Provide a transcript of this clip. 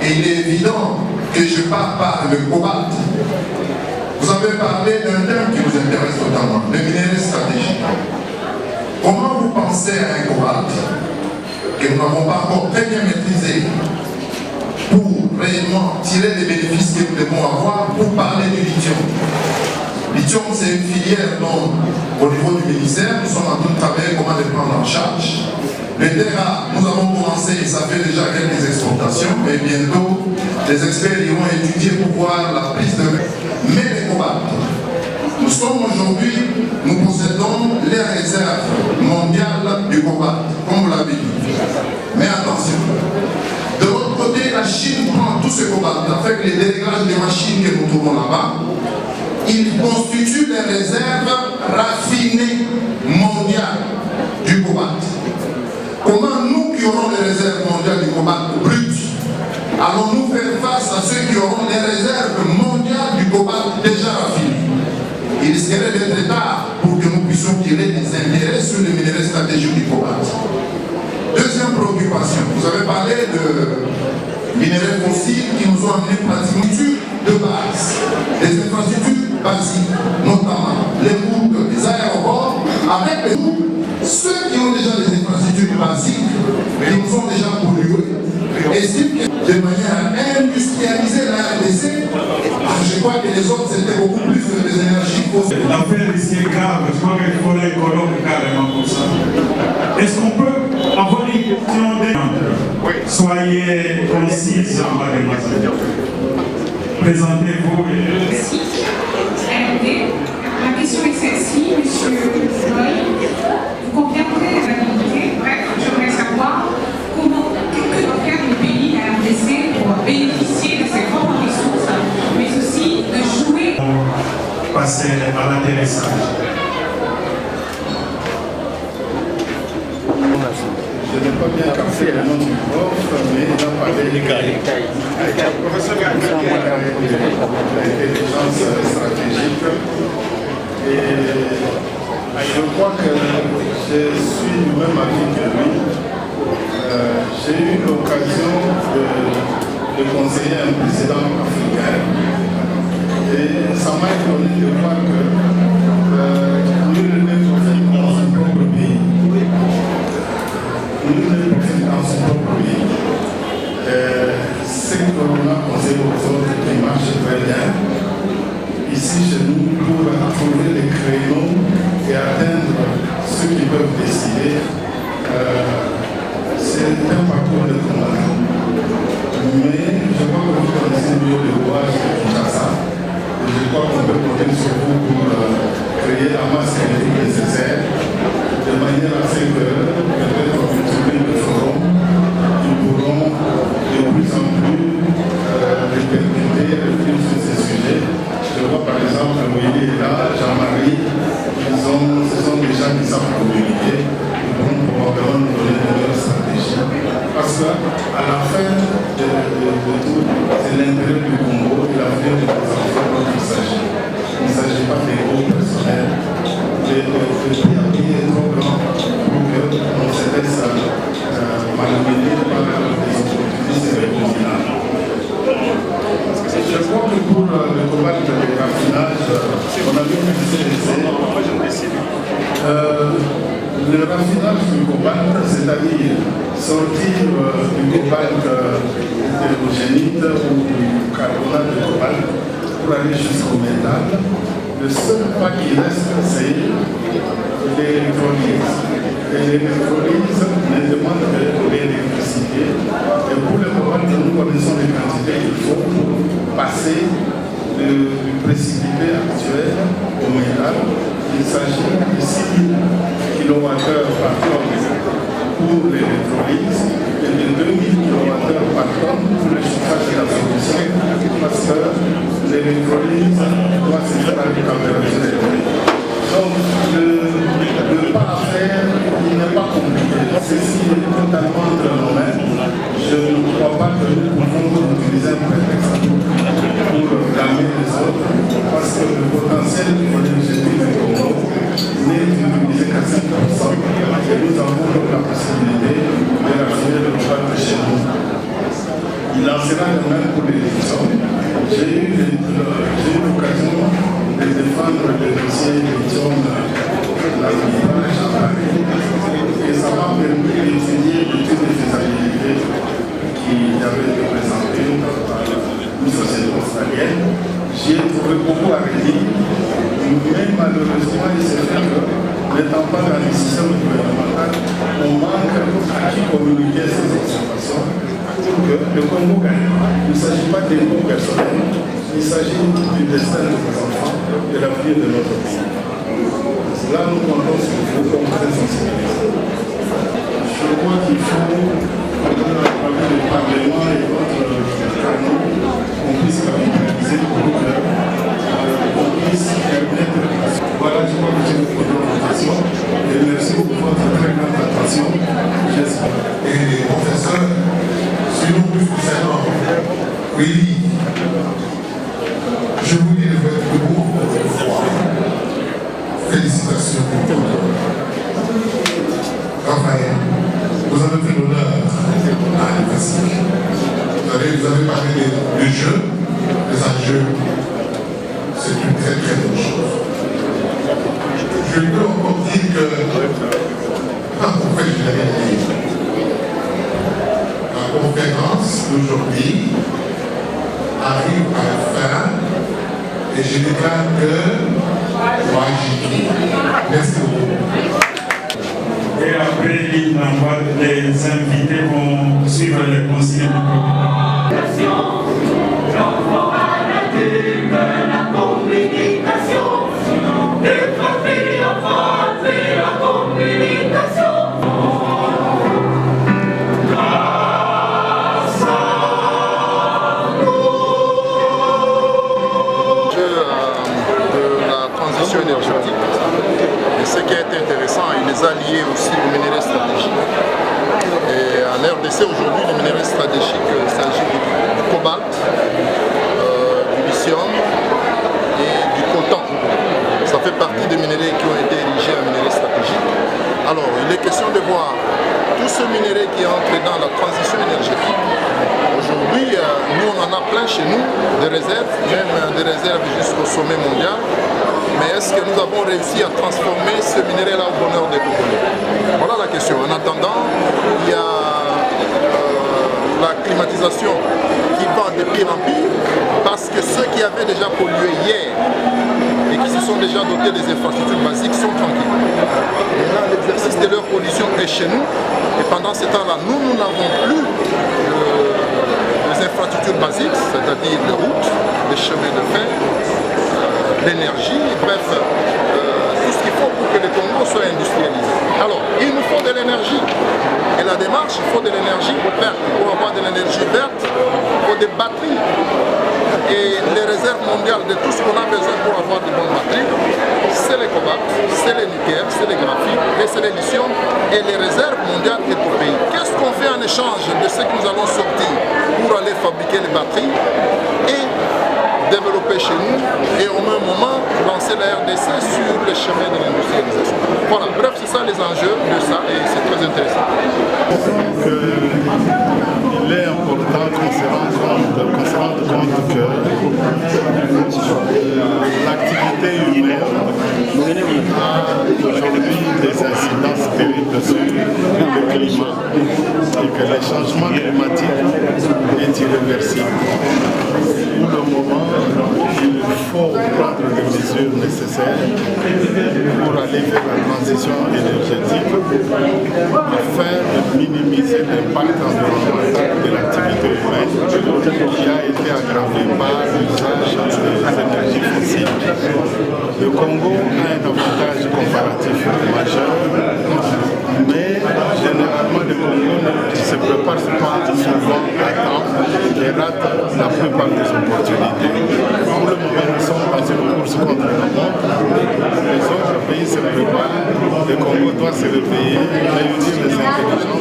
et il est évident que je pars par le cobalt. Vous avez parlé d'un thème qui vous intéresse notamment, le minerai stratégique. Comment vous pensez à un cobalt que nous n'avons pas encore très bien maîtrisé pour réellement tirer les bénéfices que nous devons avoir pour parler du lithium? Lithium, c'est une filière dont, au niveau du ministère, nous sommes en train de travailler comment les prendre en charge. Le terrain, nous avons commencé, ça fait déjà quelques exportations, et bientôt, les experts iront étudier pour voir la prise de... Mais les cobalt, nous sommes aujourd'hui, nous possédons les réserves mondiales du cobalt, comme vous l'avez dit. Mais attention, de l'autre côté, la Chine prend tout ce cobalt avec les déréglages des machines que nous trouvons là-bas. Il constitue des réserves raffinées mondiales du cobalt. Comment nous qui aurons les réserves mondiales du cobalt brut, allons-nous faire face à ceux qui auront les réserves mondiales du cobalt déjà raffiné? Il risquerait d'être tard pour que nous puissions tirer des intérêts sur les minéraux stratégiques du cobalt. Deuxième préoccupation, vous avez parlé de minéraux fossiles qui nous ont amené pratiquement de base, des infrastructures basiques, notamment les routes, les aéroports, avec les routes. Ceux qui ont déjà des infrastructures basiques, qui nous ont déjà pollués, estiment que de manière à industrialiser la RDC, je crois que les autres c'était beaucoup plus des énergies fossiles. L'affaire ici est grave, je crois qu'il faudrait écologue carrément pour ça. Est-ce qu'on peut avoir une question des... Soyez concise, mademoiselle. Présentez-vous. Merci. La question est celle-ci, monsieur Noël. Vous conviendrez de la vérité. Bref, j'aimerais savoir que doit faire le pays, la RDC, pour bénéficier de ces formes de ressources, mais aussi de jouer. Passer à l'atterrissage. Je n'ai pas bien capté le nom du prof, mais il a parlé des professeur l'intelligence stratégique. Et je crois que je suis du même avis que lui. J'ai eu l'occasion de conseiller un président africain. Et ça m'a étonné de voir que nul ne profite dans son propre pays. Nul ne profite dans son propre pays. Ce que l'on a conseillé aux autres qui marchent très bien, ici chez nous, pour trouver les créneaux et atteindre ceux qui peuvent décider, c'est un parcours de combattant. Mais je crois que vous connaissez mieux le rouage de Kinshasa. Je crois qu'on peut compter sur vous pour créer la masse critique nécessaire, de manière à ce que peut-être au futur de forum, nous pourrons de plus en plus répercuter et réfléchir sur ces sujets. Je vois par exemple Willy est là, Jean-Marie, ce sont des gens qui savent communiquer, ils pourront probablement nous donner de meilleures stratégies. Parce qu'à la fin de tout, c'est l'intérêt du Congo et l'avenir de nos enfants dont il s'agit. Il ne s'agit pas des groupes personnels. Le pays est trop grand pour qu'on se laisse malmener par des opportunistes recombinables. Je crois que pour le cobalt de raffinage, on a vu que le raffinage du cobalt, c'est-à-dire sortir du cobalt hétérogénite ou du carbonate de cobalt pour aller jusqu'au métal, le seul pas qui reste, c'est l'électrolyse. Et l'électrolyse ne demande que de l'électricité. Et pour le cobalt, nous connaissons les quantités qu'il faut pour passer du précipité actuel au métal. Il s'agit de 6 000 kWh par tonne pour l'électrolyse et de 2 000 kWh par tonne pour le chauffage de la solution, parce que l'électrolyse doit se faire à une température élevée. Donc, le pas à faire, il n'est pas compliqué. Ceci est totalement entre nos mains. Je ne crois pas que nous pouvons utiliser un prétexte pour blâmer les autres, parce que le potentiel énergétique du Congo n'est utilisé qu'à 5%, et nous avons la possibilité de raffiner le cobalt chez nous. Il en sera de n'entrant pas dans les systèmes gouvernementaux, on manque à qui communiquer ces observations pour que le Congo gagne. Il ne s'agit pas des mots personnels, il s'agit du destin de nos enfants et de l'avenir de notre pays. Là, nous comptons sur vous comme très sensibilisés. Je crois qu'il faut, à travers le Parlement et votre canal, qu'on puisse capitaliser pour qu'on puisse permettre. Voilà, je crois que j'ai une présentation et merci pour votre très grande attention. Et professeur, si nous plus concernant, oui, je vous dis le vrai pour vous. Félicitations pour tout. Raphaël, vous avez fait l'honneur à l'université. Vous avez parlé du jeu, des enjeux. C'est une très très bonne chose. Je peux encore dire que, en fait, je l'avais dit, la conférence d'aujourd'hui arrive à la fin et je déclare que moi j'y suis. Merci beaucoup. Et après, les invités vont suivre les consignes du président. Énergétique. Et ce qui a été intéressant, il les a liés aussi aux minéraux stratégiques. Et en RDC aujourd'hui, les minéraux stratégiques, il s'agit du cobalt, du lithium et du coltan. Ça fait partie des minéraux qui ont été érigés en minéraux stratégiques. Alors, il est question de voir tous ces minéraux qui entrent dans la transition énergétique. Aujourd'hui, nous on en a plein chez nous, des réserves, même des réserves jusqu'au sommet mondial. Mais est-ce que nous avons réussi à transformer ce minerai-là au bonheur des Congolais? Voilà la question. En attendant, il y a la climatisation qui va de pire en pire parce que ceux qui avaient déjà pollué hier et qui se sont déjà dotés des infrastructures basiques sont tranquilles. Maintenant, l'exercice de leur pollution est chez nous et pendant ce temps-là, nous n'avons plus les infrastructures basiques, c'est-à-dire les routes, les chemins de fer, l'énergie, bref, tout ce qu'il faut pour que le Congo soit industrialisé. Alors, il nous faut de l'énergie. Et la démarche, il faut de l'énergie verte. Pour avoir de l'énergie verte, il faut des batteries. Et les réserves mondiales de tout ce qu'on a besoin pour avoir de bonnes batteries, c'est les cobalt, c'est les nucléaires, c'est les graphites, et c'est les lithium. Et les réserves mondiales est au pays. Qu'est-ce qu'on fait en échange de ce que nous allons sortir pour aller fabriquer les batteries et développer chez nous et au même moment lancer la RDC sur le chemin de l'industrialisation. Voilà, bref, c'est ça les enjeux de ça et c'est très intéressant. Il est important qu'on se rende compte que l'activité humaine a aujourd'hui des incidences terribles sur le climat et que le changement climatique est irréversible. Pour le moment, il faut prendre les mesures nécessaires pour aller vers la transition énergétique afin de minimiser l'impact environnemental de l'activité humaine qui a été aggravé par l'usage des énergies fossiles. Le Congo a un avantage comparatif majeur, mais généralement le Congo ne se prépare pas souvent à temps et rate la plupart des opportunités. Pour le moment, nous sommes dans une course contre le monde. Les autres pays se préparent, le Congo doit se réveiller, réunir les intelligences